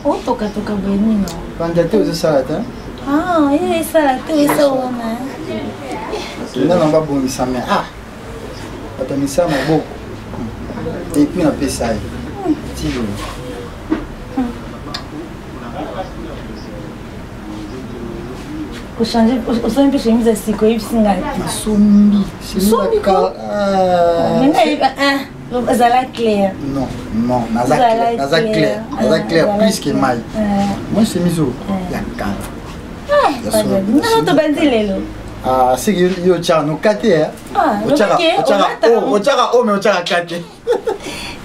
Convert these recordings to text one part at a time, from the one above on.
Oh, toka bweni no. Banda te uza salade. Ah, ye salade esa wana. Nda namba bongisa me. Ah. Batamisa maboko. Et puis na pesa. Tilo. Changer, o sonho para chemis assim, com isso singai. Sombi. Sombi ka. Mas ela é claire. Non, non, naza clair. Naza clair plus que mai. Moi c'est miso. Ya kan. Não, tô bem dizendo. Ah, c'est que yo tchara no kate hein. Ah, o tchara o me o tchara kate.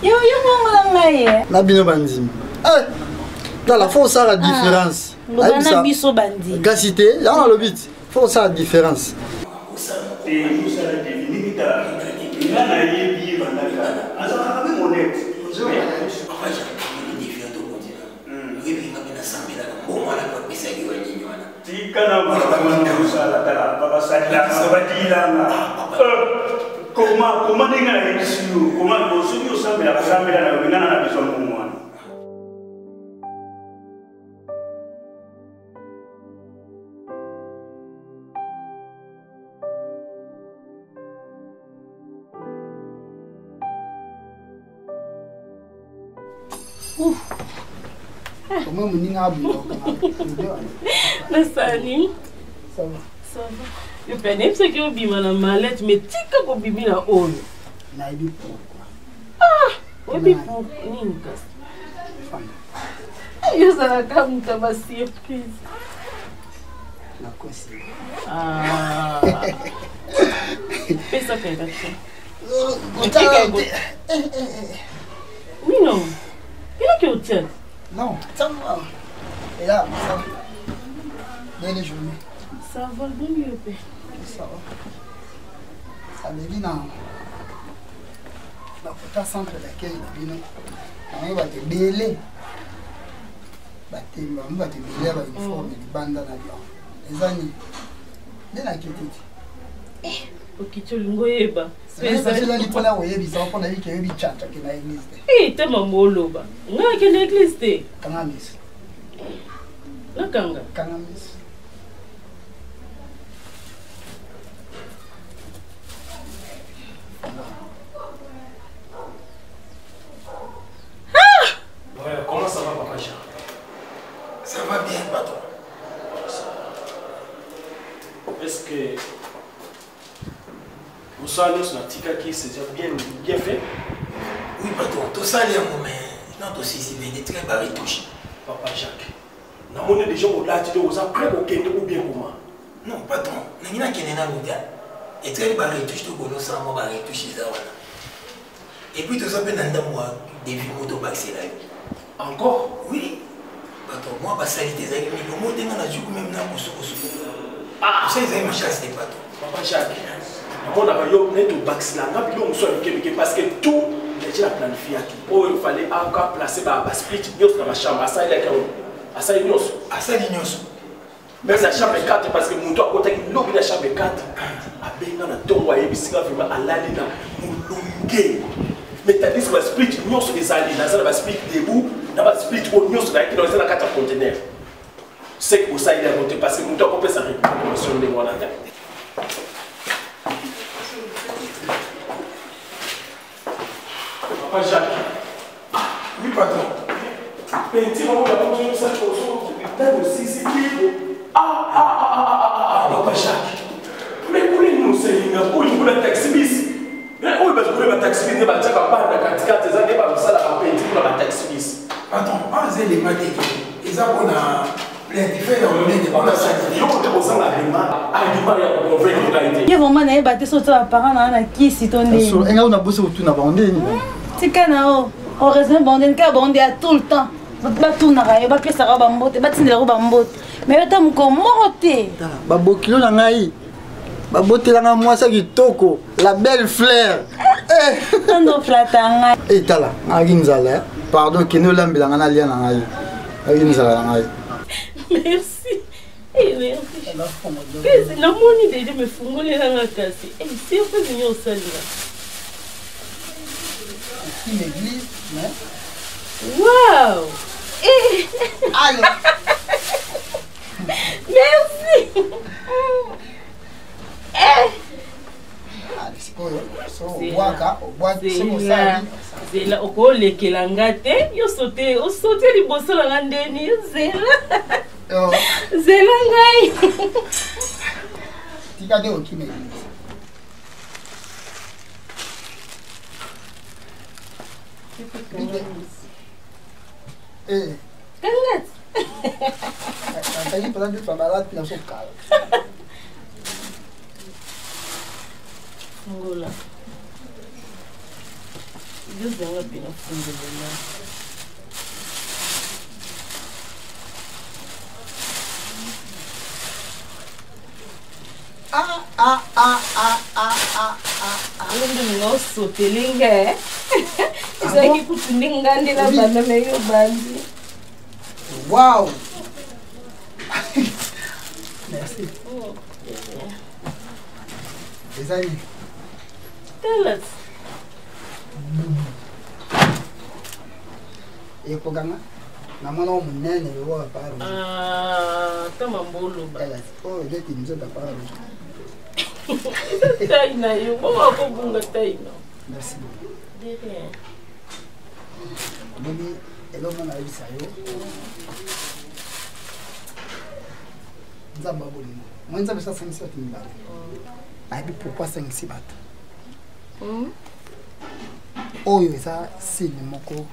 Yo vamos lá aí. Na bino bandim. Eh. Dans la faut ça la différence. Lobana biso bandi. Gasité, là on a le but. Faut ça la différence. Comment Comment on dit Nasani? Ça va. Ça va. Je peine ce que vous bimez la mallette, mais tika ko bibi na on. Na ibi pourquoi? Ah, oui pour ninkas. Yo ça la comme ta surprise. La quoi c'est? Ah. Fais ça fait ça. Oui non. Il a que au tien. Non, ça va. Et là, ça va. Belle journée. Ça va bien mieux. Ça va. Ça me dit non. La photo centre d'accueil de Bino. On va te bêler. On va te bêler avec une forme de bande dans l'avion. Les années. Dès la quête. Ok, tu l'engoyeba. C'est ça, c'est là qu'il faut la voyer, il s'en prend la vie qui est une tchatcha qui est dans l'église. Eh, t'es ma moloba. Nga qui est l'église de Kangamis. La kanga. Kangamis. Ouais, comment ça va, papa Jean? Ça va bien, patron. Est-ce que vous savez que tika qui c'est bien fait? Oui, patron, tout ça, il y a un moment. Non, tout ceci, il est très barré touché. Papa Jacques, nous avons des gens qui ont dit aux après ou bien comment? Non, patron, nous avons des gens qui et très barré touché, tout le monde s'en va barré touché. Et puis, tout ça, il y a des vies motobaxées là. Encore? Oui. Patron, moi, je suis des amis, mais le mot de mon adjoint, même là, je suis Ah! ça, ils ont chasse des patron. Papa Jacques, nous avons net au bax là, nous avons parce que tout, les gens ont planifié tout. Oh, il fallait encore placer ma split dans ma chambre. À ça, il y a à ça, il y a à ça, il y a même la chambre 4, parce que mon toit, quand il y a la chambre 4, à Benga, na Tonga, et puis vraiment à l'année, moulongué. Mais t'as dit que la split, nous sommes des alliés, dans la split debout, dans la split, nous sommes dans la 4 conteneurs. C'est que ça, il a noté, parce que mon toit, on peut s'arrêter sur les mois là-dedans. Papa Jacques. Oui, patron. Petit, on va continuer ça pour aussi, c'est Papa Jacques. Mais pour nous, c'est une taxi bis. Mais où est-ce que le taxi bis n'est pas déjà pas de 44 ans, n'est pas ça la petit pour la taxi bis. Patron, on a les matériaux. Ils ont plein de différents moments de bagages. Ils ont posé l'agrément. Agrément, il y a un vrai réalité. Il y a vraiment un bâtiment sur ta parent qui est tourné. Et on a bossé autour de la bande. C'est canao. On reste bandé, car bandé à tout le temps. Ba tout na rayo, ba pesa roba mbote, ba tindela roba mbote. Mais yo tam ko moté. Ba bokilo na ngai. Ba botela nga mwasa kitoko, la belle fleur. Eh, non flata ngai. Eh tala, ngaki nzala. Pardon, kino lambila nga na lia na ngai. Ngaki nzala na ngai. Merci. Eh, merci. C'est la monnaie de me fungoler la casse. Eh, c'est un peu mignon ça là. L'église, Waouh! Allez. Merci. Zela okolekela nga te yo sote liboso na nga ndeni zela ngai tika nde okime kangat Aí para onde trabalhar tinha só cara. Angola. Deus deu uma pena fundo lá. Nossa, telinga é. Isso aqui com telinga ande na banda meio bandi. Uau! Merci. Les amis. Tell us. E koganga? Na mwana munene yo aparo. Tama mbolo ba. Oh, ele tem nzo da paro. Taina yo, mama ko bunga taina. Merci. De rien. Bibi, elo mwana isa yo. Nzamba bolimo. Mwenza besa sangisa timbala. Aibi pourquoi sangisi bato? Oyo eza signe moko.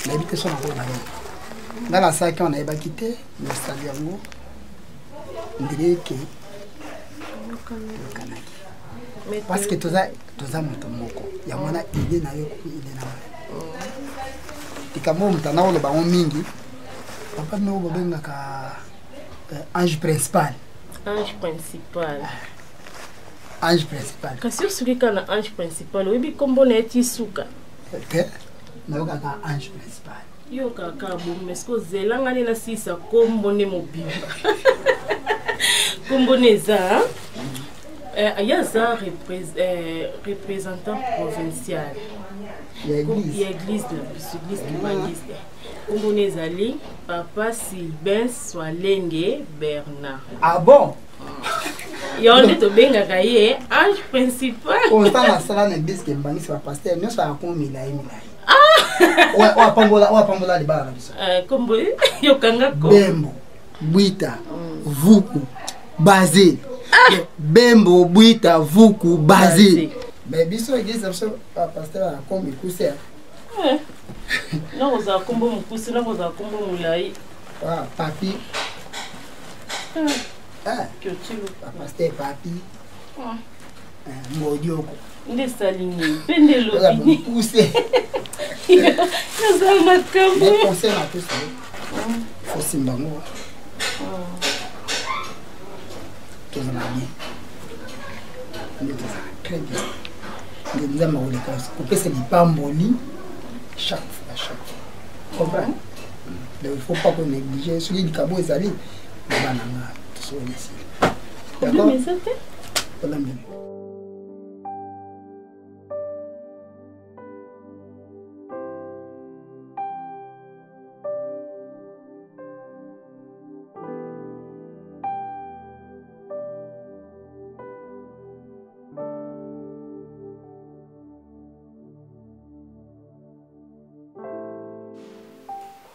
Nayebi te so na koyo na ye. Ngala asaki wana nayebaki te, nasali yango. Ndire ke yokanaki. Parce que toza moto moko. Ya mwana ide na yo ko ide na yo. Tikambo mutana oloba ngo mingi. Papa no bobengaka ange principal. Ange principal. Ange principal. Kasi usuki kana ange principal, webi kombo na eti suka. Okay. Nayo kaka ange principal. Yo kaka bomme sko zelanga ni na sisa kombo ne mobimba. Kombo neza. Yaza représentant provincial. L'église kibaliste. Kombo neza li Papa Sylvain Swalenge Bernard. Ah bon? Yonde to benga kaye ange principal. On está na sala na bisque mbangisi wa pasteur nyo sa ko milai. Wa pambola li bala biso. Kombo yo kanga ko. Bembo, Buita, Vuku, Bazil. Bembo, Buita, Vuku, Bazil. Mais biso église biso pasteur ko mikuse. Non oza kombo mukuse na oza kombo mulai. Ah, papi. Pasteur papi. Modioko. Nde salingi, pende lobini. Poussé. Naza makambo. Les conseils à tous. Faut simbango. Tout va bien. Très bien. Nous avons les cas. Pour que c'est des pamboli chaque fois. Comprends? Il ne faut pas qu'on néglige celui du cabo et ali. D'accord?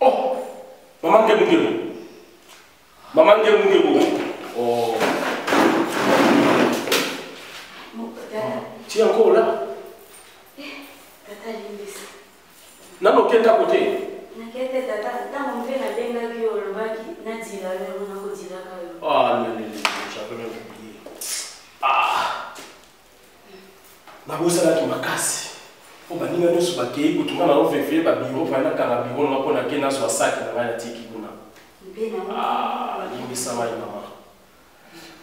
Oh, maman Ngemu. Oh. Tu es encore là? Tata Limbisi. Non, qui est à côté? Nakete tata, tango mpe na benga ki olobaki na dira lelo na ko dira kayo. Ah, non, j'avais même oublié. Ah. Nabosa la makasi. O baninga no subakei kutuma na ofefe ba biro fana kana biro na kona kena so asaki na bana tiki kuna. Ah, Limbisa mai maman.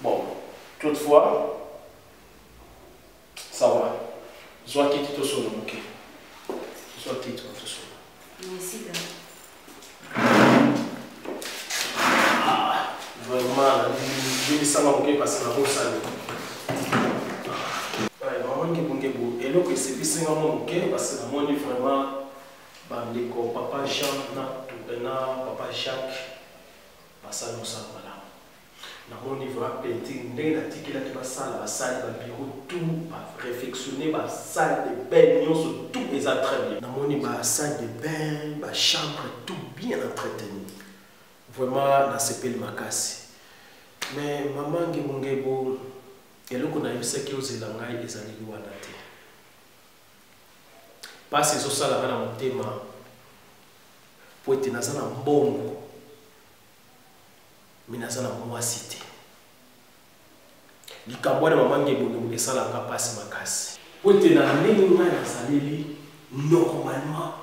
Bon, toutefois ça va. Soit qui te solo OK. Soit qui te solo. Merci. Ah, vraiment, Limbisa m'a OK parce que la route ça. Et donc, c'est plus vraiment OK parce que moi, vraiment, papa Jean, maintenant papa Jacques passe à nous ça voilà. Dans mon niveau à painting, dès la tique là tu vas salle, la salle, le bureau, tout va réfectionner, la salle de bain, tout est très bien. Dans mon niveau à salle de bain, la chambre, tout bien entretenu. Vraiment dans ce pays makasi. Mais maman Ngebo, et là qu'on a eu ce qui est aux élangailles et zali wanate. Parce que ça là dans mon thème pour être dans un bon mais dans un mois cité. Les cambouis de maman Ngebo et ça là va passer makasi. Pour être dans l'élément dans sa vie normalement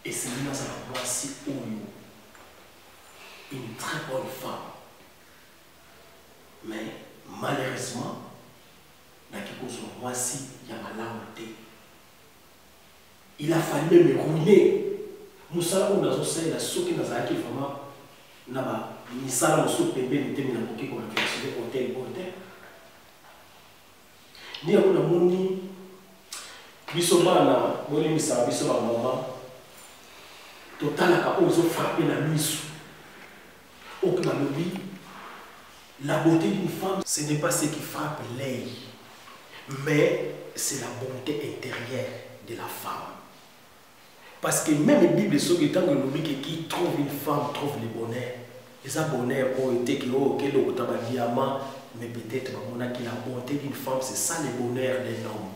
et c'est dans un mois cité une très bonne femme. Mais malheureusement, dans ce mois-ci, il y a ma larme. Il a fallu me ruiner. Nous savons que nous avons ceux qui nous ont vraiment nous savons que nous avons fait un hôtel. Nous avons dit que nous avons fait un moment total à frapper la nuit. La beauté d'une femme, ce n'est pas ce qui frappe l'œil, mais c'est la bonté intérieure de la femme. Parce que même la Bible, ce qui qui trouve une femme trouve le bonheur. Et ça bonheur a été que le diamant, mais peut-être que la bonté d'une femme, c'est ça le bonheur d'un homme.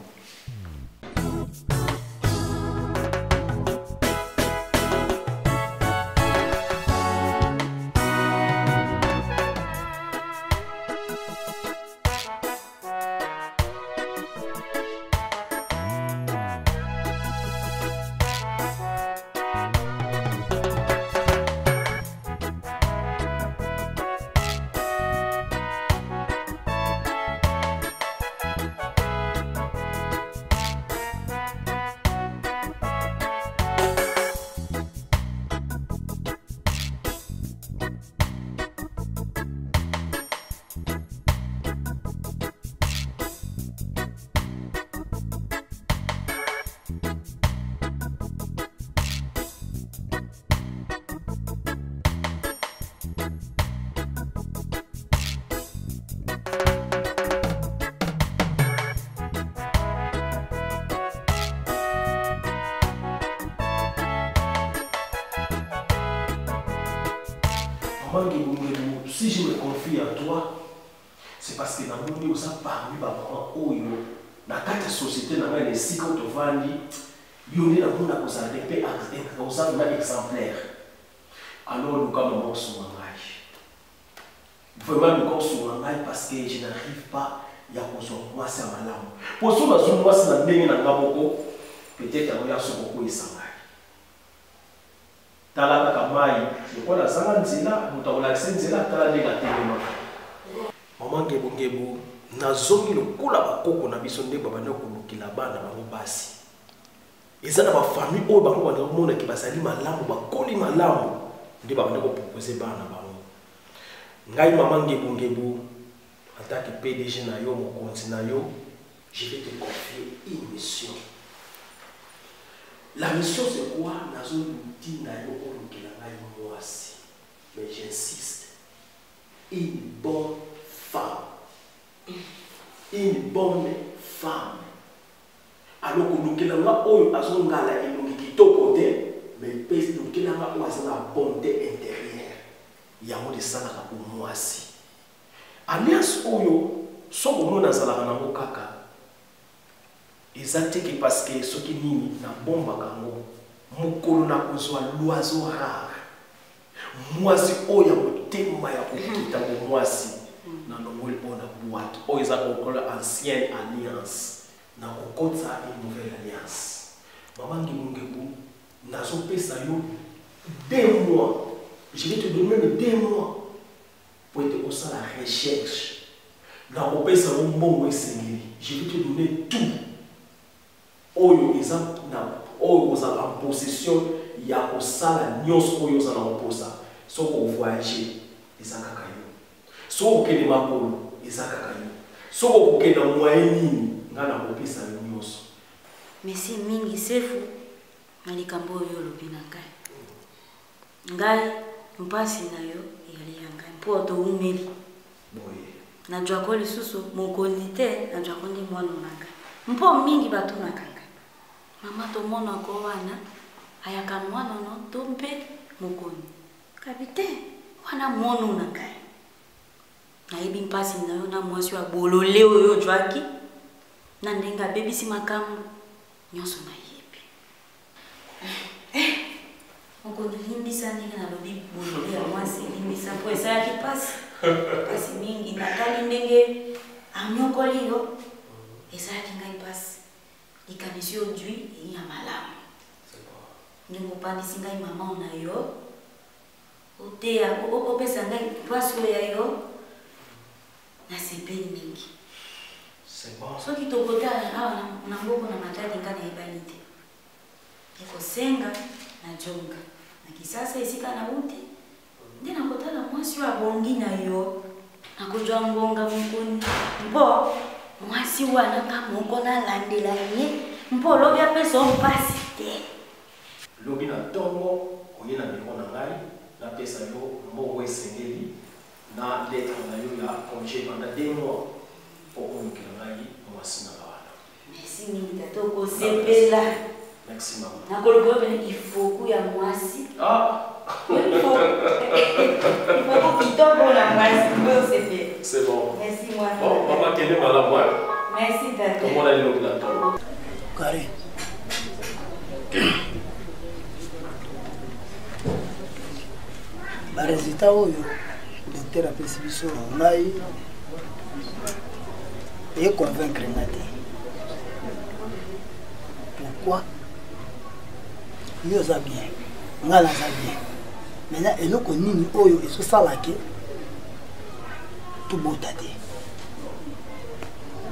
Si je me confie à toi, c'est parce que dans mon vie, on a parmi les parents, dans la société, dans les cycles de vente, il y a un exemplaire. Alors, nous avons sur un âge. Vraiment, nous avons sur un âge parce que je n'arrive pas à moi, c'est ma langue. Pour ceux qui sont moi, c'est la même chose. Peut-être qu'il y a beaucoup de sang. Tala kamai, je crois la sanga nzela, mutaola nzela tala négativement. Maman Ngebo, nazongi lokola bakoko na biso nde babana kolukila bana bango basi. Eza na ba famille oyo bango bana mona ki basali malamu bakoli malamu nde babana ko proposer bana bango. Ngai maman Ngebo, en tant que PDG na yo mokonzi na yo, je vais te confier une mission. La mission c'est quoi? Mais j'insiste. Une bonne femme. Une bonne femme. Alors que nous avons mais nous avons la bonté intérieure. Il y a un de ça pour moi aussi. Alliance Oyo, son nom dans la kaka. Exactement parce que ce qui nini na bomba kango mukolo na kozwa l'oiseau rare mwasi oya motema ya kokita mwasi na nomoli bona boîte oyo za kokola ancienne alliance na kokotsa une nouvelle alliance maman Ngebo nazo pesa yo 2 mois je vais te donner 2 mois pour te faire la recherche na kopesa yo mbongo esengeli je vais te donner tout. Oyo exemple oyo en possession ya kosala nyonso oyo za na oposa soko voyager ezaka kayo soko kende makolo ezaka kayo soko kokenda moyen nini ngana kopesa nyonso mais si mingi sefu na likambo oyo lobi na kai ngai mpasi na yo yali yanga mpo to umeli najua ko lisusu mokoni te najua ko ndi mwana nanga mpo mingi bato nakanga mama to mona ko wana ayaka mwana no tombe mokoni kapite wana mono nakai na ibi mpasi na yo na mwasi wa bolole oyo jwaki na ndenga bebisi makambo nyonso na yebi mokoni limbisa ndenge na lobi bolole ya mwasi limbisa po esa ya kipasi pasi mingi nakali ndenge anyokoli yo esa ya kingai pasi likanisi yo jui ya malamu ndenge opandisi ngai mama na yo oteya opesa ngai pasi oyo ya yo na sepeli mingi soki tokotala awa na mboko na matali nga na yebani te ekosenga na jonga na kisasa esika na uti nde nakotala mwasi wa bongi na yo nakojwa ngonga mokoni mpo mwasi wana nga moko nalandela ye mpo lobi apesa mpasi te lobi na ntongo oye na miko na ngai napesa yo mbongo esengeli na lettre na yo ya congé pendant 2 mois pour omikela ngai mwasi na wana. Merci mingi tato kosepela. Merci maman. Nakoloba bene ifoku ya mwasi. Ah. Ifoku kitoko la mwasi kosepela. C'est bon. Merci moi. Bon, papa kende mala moi. Merci tato. Comment aller lobi na ntongo? Carré. Ba résultat oyo docteur apesi biso ngai et convaincre ngati. Pourquoi? Yo za bien. Ngala za bien. Maintenant eloko nini oyo eso salake to botate.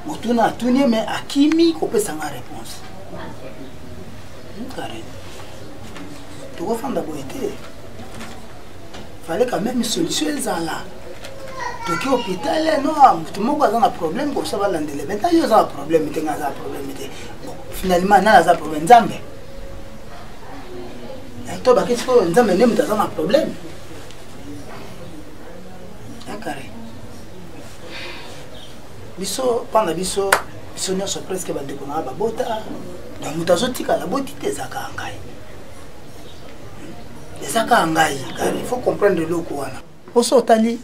Motuna tuni mais akimi ko pesa nga réponse. Carré. Tu vas faire d'abord été. Fallait quand même une solution là. Donc hôpital non, tout le monde a un problème comme ça va l'endele. Maintenant il y a un problème, il y a un problème. Bon, finalement il y a un problème Nzambe. Et toi bah qu'est-ce que Nzambe n'aime dans un problème? D'accord. Biso pendant biso nous sommes presque bande kona ba bota. Donc mutazotika la botite zaka ngai. Ezaka ngai, car il faut comprendre le wana. Oso tali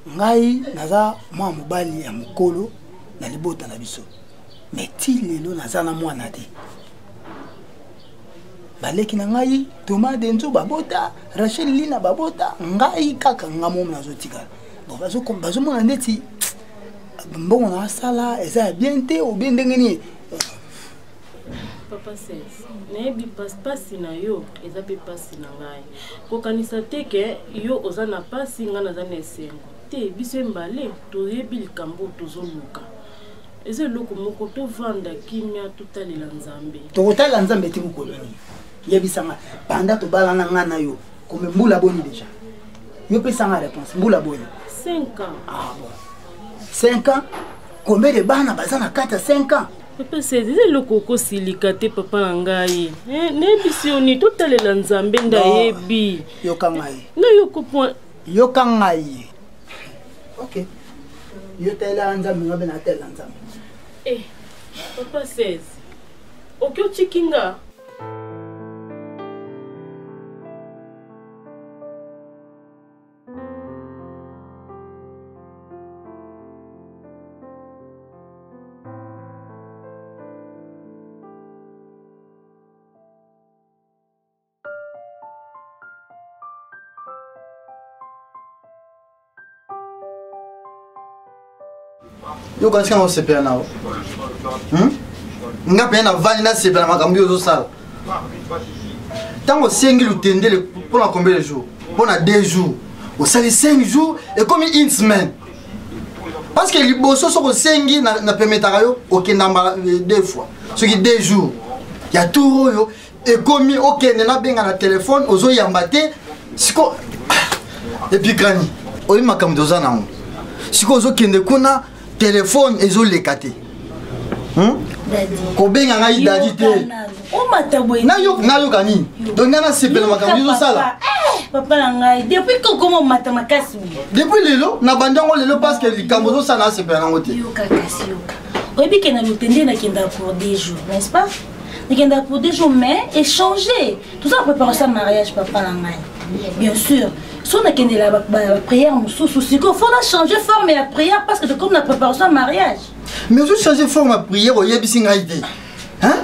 ngai naza mwa mobali ya mukolo na libota na biso. Mais ti lelo naza na mwana te. Baleki na ngai Thomas Denzo babota, Rachel Lina babota, ngai kaka ngamo nazotika. Bon bazo mona ndeti mbongo na sala eza bien te ou bien ndengeni. Papa says, nebi pasi na yo, eza pe pasi na ngai. Kokanisa te ke yo oza na pasi nga na za na esengo. Te biso mbale toyebi likambo tozoluka. Eza eloko moko tovanda kimia totalela Nzambe. Tokotala Nzambe te bukoloni. Yebisanga panda tobalana nga na yo. Comme mbula boni déjà. Yo pesa nga réponse mbula boni. 5 ans. Ah bon. 5 ans. Combien de bana bazana 4 à 5 ans? Papa c'est le coco silicate papa na ngai. Nebi si oni totalela Nzambe ndayebi. Yo kangai. Na yo ko point. Yo kangai. OK. Yo tela Nzambe ngabe na tela Nzambe. Papa says. Okyo chikinga. Yo quand on se perd là. Nga pena vani na se perd makambi ozo sala. Tango sengi lutendele pour la combien de jours? Pour 2 jours. Au sali 5 jours et comme une semaine. Parce que liboso so ko sengi na permettra yo okenda 2 fois. Ce qui 2 jours. Ya tout yo et comme okende na benga na téléphone ozo yambate siko et puis grani. Oyi makambi ozo na ngo. Siko ozo kende kuna téléphone ezo lekate. Ko benga ngai dadi te. O mataboy. Na yo kani. Donc ngana sepela makambi ozo sala. papa langai depuis que comment matamakasi depuis lelo na bandango lelo parce que likambozo sana se pena ngote yo kakasi yo oyebi ke na lutende na kenda pour des jours n'est-ce pas na kenda pour des jours mais échanger tout ça préparer ça mariage papa langai bien sûr si on a kende la prière mosusu siko faut na changer forme la prière parce que comme la préparation mariage mais vous changer forme la prière oyebi singa idée hein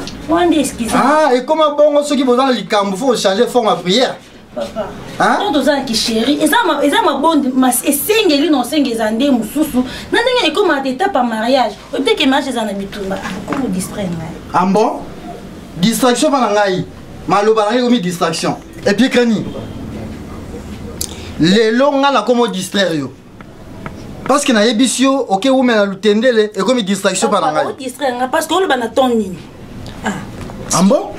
ah et comment bon ceux qui vont dans les camps faut changer forme à prière papa hein on doit qui chéri et ça ma bonne mas et sengeli non sengezande mususu na ndenge et comment étape par mariage peut-être que mariage za na bitumba comment distraire ah bon distraction par ngai maloba ngai comme distraction et puis krani les longs là comment distraire yo parce que na yebisio OK ou mais na lutendele et comme distraction par ngai distraire parce que on le bana tonni ah bon?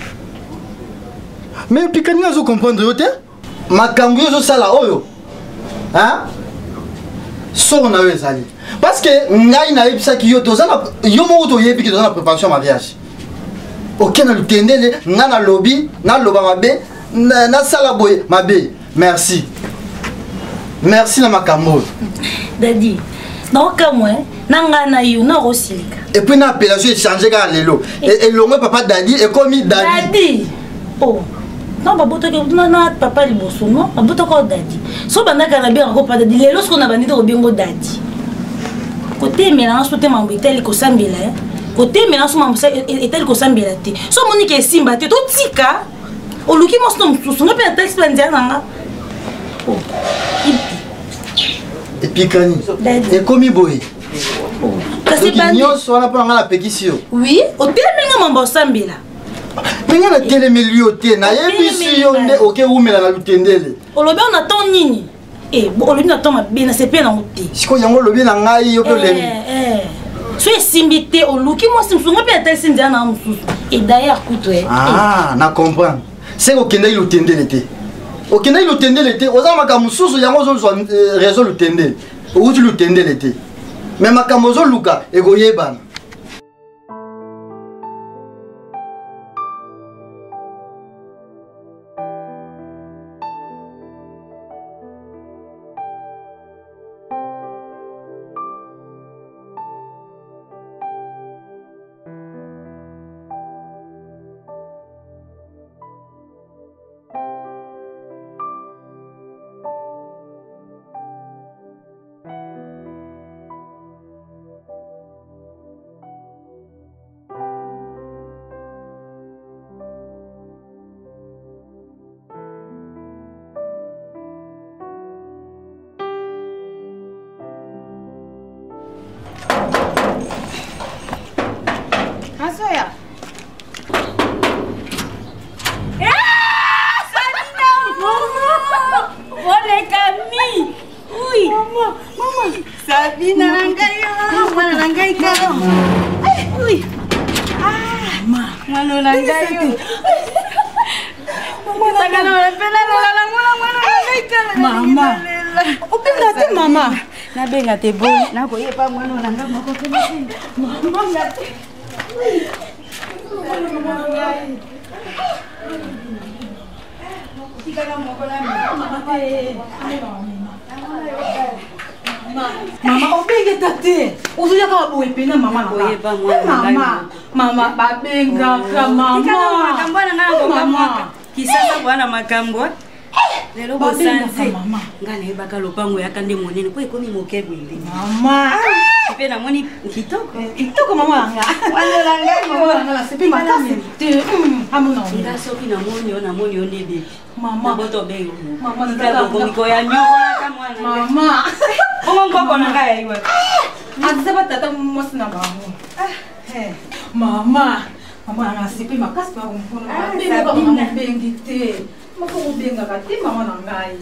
Mais puis quand vous comprenez, ma cambio zo sala oyo. Hein? So on a eu ça. Parce que ngai na yebisa ki yo tozana yo mo to yebi ki tozana préparation mariage. OK na lutendele nga na lobby na loba mabe na sala boye mabe. Merci. Merci na makambo. Daddy. Donc moi nanga na yo na rosilika. Et puis na appellation échanger ka lelo. Et longue papa Daddy et comme Daddy. Daddy. Oh. Non papa to na papa liboso non. Papa to ko Daddy. So banda ka na bien ko papa Daddy lelo ce qu'on a bandi to bien go Daddy. Côté mélange tout mambo itel ko sambela. Côté mélange mambo itel ko sambela te. So moni ke simba te to tika. O luki mo sto msusu na pe texte plandia nanga. Oh. Et puis Kani. Et comme boy. Oui, au téléménga mambo sambela. Mais on a télémélioti na yebisi yo nde OK umela na lutendele. Olobi on attend nini? Eh, olobi na attend mabe na sepe na uti. Siko yango lobi na ngai yo ko lemi. So esimbité oluki mo simsunga pe ata sindia na mususu. Et d'ailleurs kutoe. Ah, na comprendre. C'est ko kenda lutendele te. O kenda lutendele te, oza maka mususu yango zo réseau lutendele. O uti lutendele te. Mais makamozo luka egoyebana. Asoya. Sabina! Maman! Oh les Camille! Oui! Maman! Sabina nangai yo, mwana nangai karo. Oui! Ah! Mwana nangai yo. Maman nakana pela la mwana nangai karo. Mama! Obenga te mama! Nabenga te bo, nakoyepa mwana nangai moko pela. Mama! Mama, obenge tate. Uzuya ka boye pena mama na. Mama, babenga ka mama. Mama. Kisasa bwana makambo. Lelo bosanze. Ngane baka lopango yakande monene ko ikomi mokebwele. Mama. Pena moni kitoko. Kitoko mama nga. Wala langai mama nga sepi makasi. Amuna. Ila soki na moni onebe. Mama boto bengo. Mama ndaka komiko ya nyoko ka mwana. Mama. Bongo ngoko na ngaya iwa. Azaba tata mosi na bango. Mama. Mama nga sepi makasi pa kumpona. Mama bengi te. Mama benga ka te mama na ngai.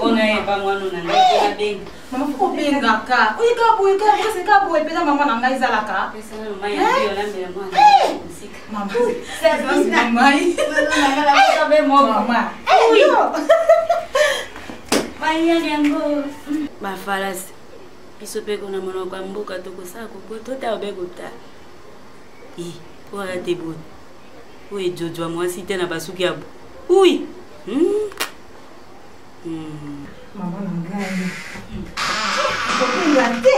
Ona e pa mwana na ngai ko benga. Mama ko benga ka. Oyi ka boy pesa mama na ngai zalaka. Pesa mama ya ndio la mbele mwana. Mama. Sabina mai. Mwana na ko be mo. Mama. Yo. Baya yango. Ba falasi. Biso pe kona mwana kwa mboka tokosaka ko tota obegota. Oya te bon. Oye jojo mwasi te na basuki abo. Oui. Maman nangai. Ngate.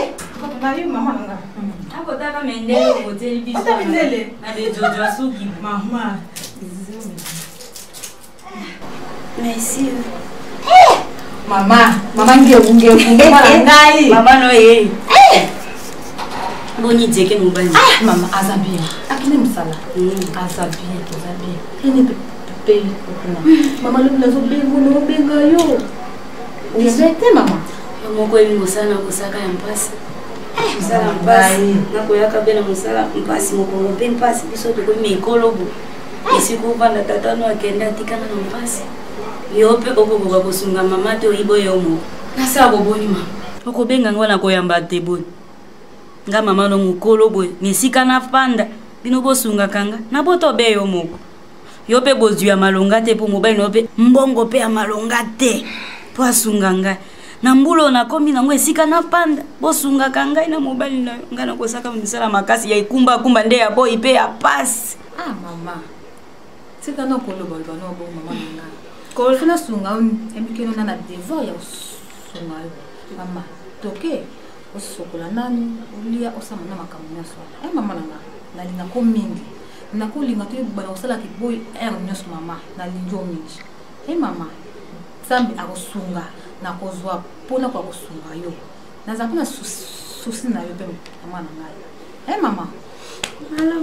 Mari maman nanga. Akotaka mendele hoteli biso. Ata mendele. Ade Jojo asuki. Mama. Merci. Mama nge ngai. Mama no ye. Boni jeke mubani. Mama azabia. Akine msala. Azabia. Kini pepe okuna. Mama lubula zo bengo no benga yo. Respecte mama. Moko elingo sana kusaka ya mpasi. Musala mpasi. Nako yaka bena musala mpasi moko mpe mpasi biso to ko mikolobo. Isiku banda tatano akenda tikana na mpasi. Yope okoboka kosunga mama to ibo yomo. Nasa boboni mama. Okobenga ngona koyamba te boni. Nga mama no mukolo boy misika na panda bino bosunga kanga na boto be yo moko yope bozu ya malonga te po mobile no pe mbongo pe ya malonga te po asunga nga na mbulo na komi na ngwe sika na panda bosunga kanga na mobile na nga na kosaka misala makasi ya ikumba nde ya boy pe ya pass. Mama sika no kolo bol no bo mama nga ko fina sunga embikeno na devoir ya sunga mama toke osokola nani ulia osama na makambo nyaso mama nanga nalinga ko mingi nakolinga to bana osala ki boy nyaso mama nalingo mingi mama sambi akosunga nakozwa pona kwa kosunga yo nazapona susi na yo pe mama nanga mama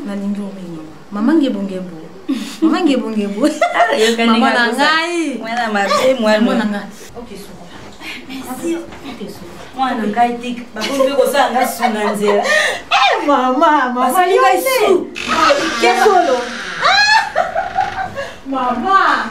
nalingo mingi mama ngebongebo mama ngebongebo mama nanga mwana mabe mwana nanga okay so Merci. Mwana ngai tik bakombe ko sanga sunga nzela. Mama yote. Kesolo. Mama.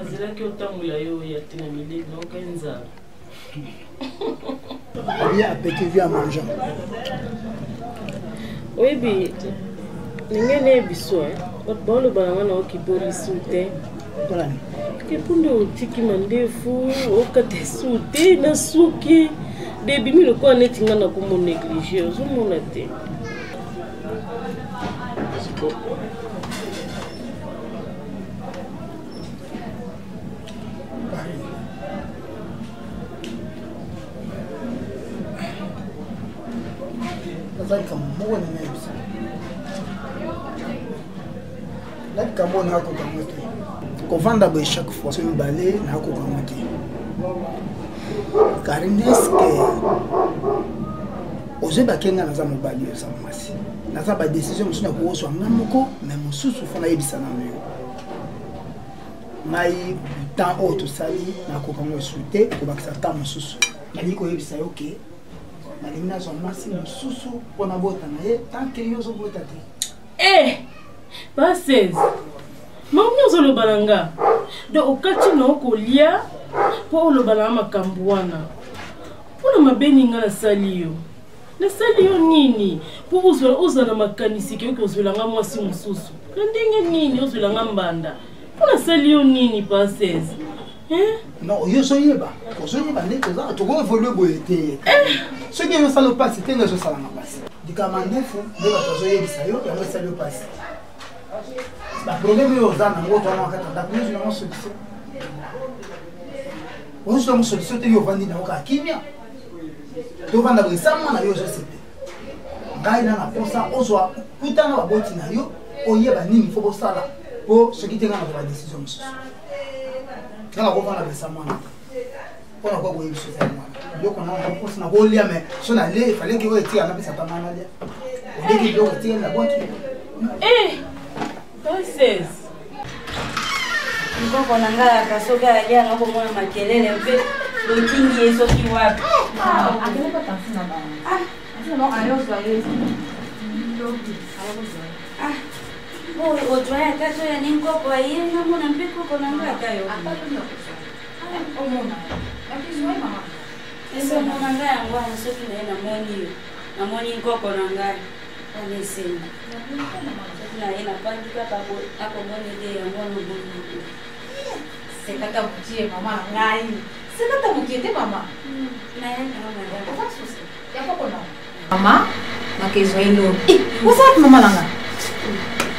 Azela que otamula yo ya tina mile na okanza. Il y a appétit vu à manger. Oui bi ningene biso bon le balanga na okiboli sute. Voilà. Que punde otiki mandefu okate sute na suki debi mi lo ko netinga na ko mo négliger zo mona te. Kovanda boy chaque fois sur le balai na ko kamote car est-ce que oze bakenga na za mobali yo sa masi na za ba décision musuna ko so ngamoko mais mususu fona yebisa na yo mai temps auto sali na ko kamo souté ko bakisa temps mususu nali ko yebisa yo ke malina zo masi mususu pona bota na ye tant que yo zo bota te Passes. Mami ozolo balanga. Do okati na okolia po lo balanga makambuana. Pona mabeninga na saliyo. Na saliyo nini? Po uzwa makanisi ke ozolanga mwasi mususu. Na ndenge nini ozolanga mbanda? Pona saliyo nini Passes? Non, yo so yeba. Ozo yeba ndeko za to go évoluer boyete. Ce qui me salo passe tenga zo sala na passe. Dikamandefu ndeba tozo yebisa yo ya mo salo passe. Le problème est aux âmes, on va une solution. On a une solution, tu vas vendre dans le kimia. Tu vas vendre ça, on a eu je sais. Gaïna na posa, on soit putain na boti na yo, on y va ni faut ça là pour ce qui te rend la décision. Quand on va vendre ça, on a quoi pour une chose. Donc on a un poste na golia mais son aller, il fallait que vous étiez à la piste à ta maladie. Dès qu'il doit tirer la boîte. Eh, toi 16. Ngoko na ngala kasoka ya ngoko mwana makelele mpe lotingi esoki wapi. Akele pas tansi na ba. Asina mo ayo soye. Bo ojoya kaso ya ningoko aye na mona mpe koko na ngala kayo. Omona. Akizwe mama. Eso mona ngala ngwana soki na moni. Na moni ngoko na ngala. Ane sema. Na ina pandi kaka bo akomoni de ya ngwana bono. Sekata mutie mama ngai. Sekata mutie te mama. Na yana ngala. Ota susi. Ya koko na. Mama, makezo elo. What's mama langa?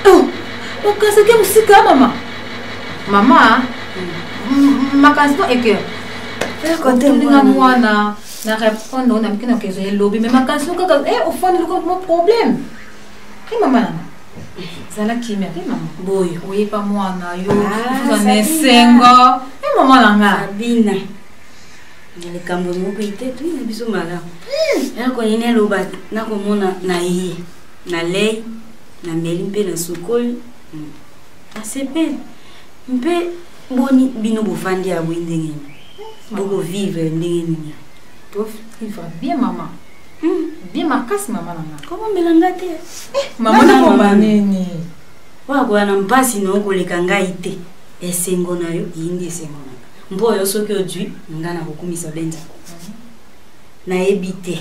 Oh, ukaseke musika mama. Mama, makanzo eke. Kote mwana na répondre na mkina kezo elo bi mais makanzo kaka au fond le mon problème. Ki mama langa. Zala kimia te mama. Boyo. Oui pas mwana yo. Zane sengo. Mama langa. Abina. Ele kambo moko ite tu ina biso mala. Yako ine loba nako mona na iye. Na lei na meli mpe na sukoli. Asepe mpe boni bino bofandi ya bwindenge. Boko vivre ndenge ni. Tof vivre bien maman. Bien makasi mama langa. Comment melanga te? Mama na komba nini? Wako na mpasi no koleka ngai te. Esengo na yo yindi esengo na. Mpo yo soki ojui ngana kokumisa benza. Na ebite.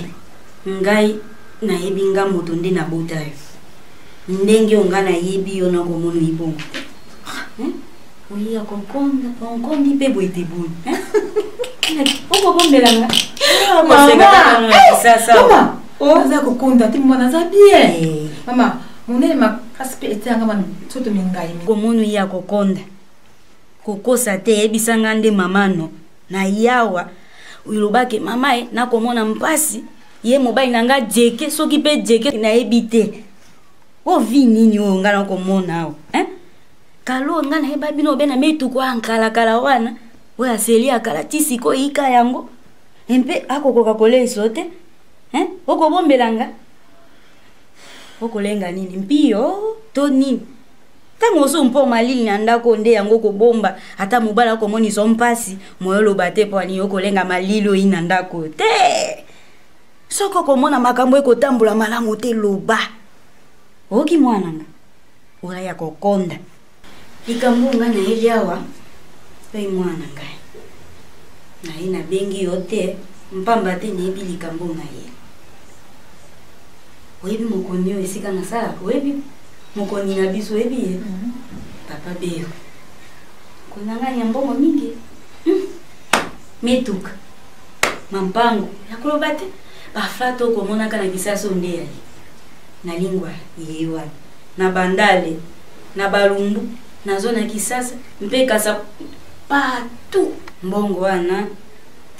Ngai na yebi nga moto nde na bota yo. Ndenge ngana yebi yo na komona ibongo. Oya kokonda, konkondi pe boite buni. Oko bombelanga. Mama, sasa. Mama, oza kokonda ti mwana za bien. Mama, monene makasi pe etanga man soto mingai. Komono ya kokonda. Kokosa te ebisanga nde mamano na yawa uyilobake mamae na komona mpasi ye mobali nanga jeke soki pe jeke na ebite o vi nini o ngana komona o kalo ngana eba bino bena metu kwa ankala kala wana we aseli akala tisiko ika yango empe akokoka koleso te oko bombelanga oko lenga nini mpio to nini tango so mpo malili na ndako nde yango ko bomba ata mobala ko moni so mpasi moyolo bate po ani yoko lenga malilo ina ndako te soko ko mona makambo eko tambula malamu te loba oki mwananga ora ya kokonda ikambunga na eliawa pe mwananga na ina bengi yote mpamba te ne bili kambunga ye oyebi mokonyo esika na sala oyebi mokoni na biso ebi papa beo kunanga nyambongo mingi metuka mampango yakuloba te bafato komona kana kisaso nde yali na lingwa yewa na bandale na balumbu na zona kisasa mpe kasa patu mbongo wana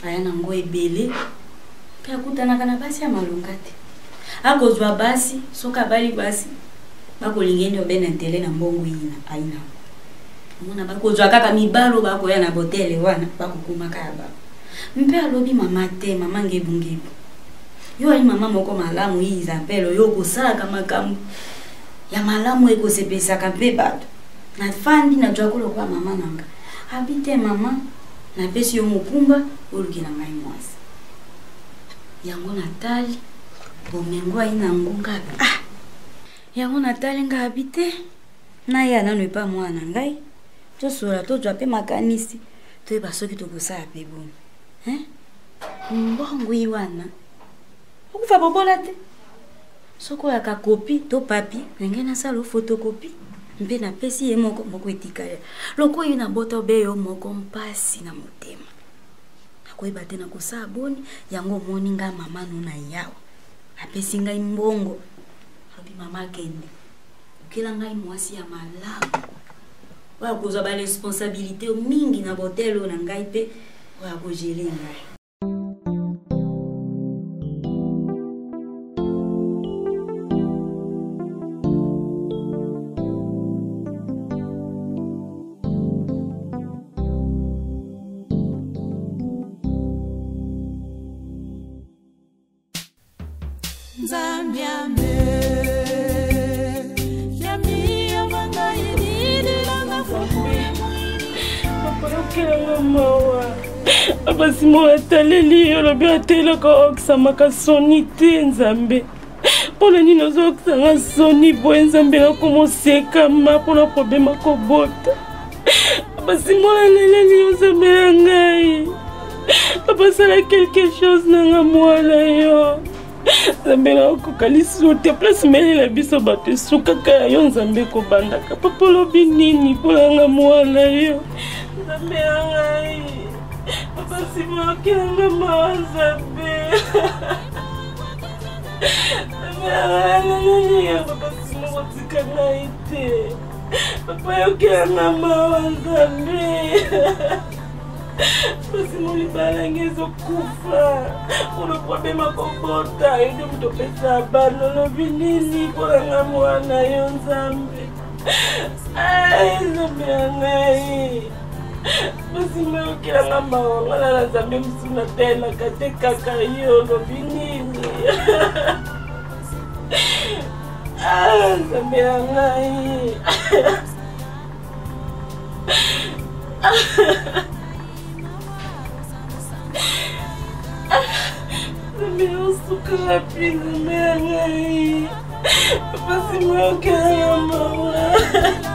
ayana ngo ebele pe akutana kana basi ya malungate akozwa basi soka bali basi bako lingeni obena ntele na mbongo ina aina mona bako zwa kaka mibalo bako ya na botele wana bako kuma kaya ba mpe alobi mama te mama ngebungebu yo ali mama moko malamu hii za mpelo yo kosaka makamu ya malamu eko sepesa kampe bato na fandi na jwa kolo kwa mama nanga habite mama na pesi yo mukumba uluki na ngai mwasi yango natali bomengo ina ngunga yango natali nga habite na ya nanu epa mwana ngai to sura to jwa pe makanisi to eba soki to kosala pe bon mbongo iwana okufa bobola te soko ya ka kopi to papi ngena sala photocopie mpe na pesi ye moko etikaya loko yi na bota be yo moko mpasi na motema akoyeba te na kosala boni yango moni nga mama no na yawa apesi ngai mbongo abi mama kende okela ngai mwasi ya malamu oya kozwa ba responsabilité mingi na botelo na ngai pe oya kogele ngai Zambia okelanga mawa basi mo ataleli yo lobi atelaka okisamaka soni te nzambe mpona nini ozokisanga soni boye nzambe nakomosekama mpona probleme akobota basi mo aleleli yo nzambe na ngai basala quelque chose nanga mwana yo nzambe nakoka lisu te place melela biso bato esukaka ya yo nzambe kobandaka papa lobi nini mponanga mwana yo nzambe ya ngai papa sima okelanga mawa nzambe nzambe ya ngai yo papa sima kotika ngai te papa yokelanga mawa nzambe basi molibala ngezokufa olo problème akobota ede moto pesa bano lobi nini mponanga mwana yo nzambe nzambe ya ngai basi meokelanga mawangana na nzambe mosuna telaka te kaka yo lobi nini nzambe ya ngai nzambe osuka wapi nzambe ya ngai papa sima okelanga mawa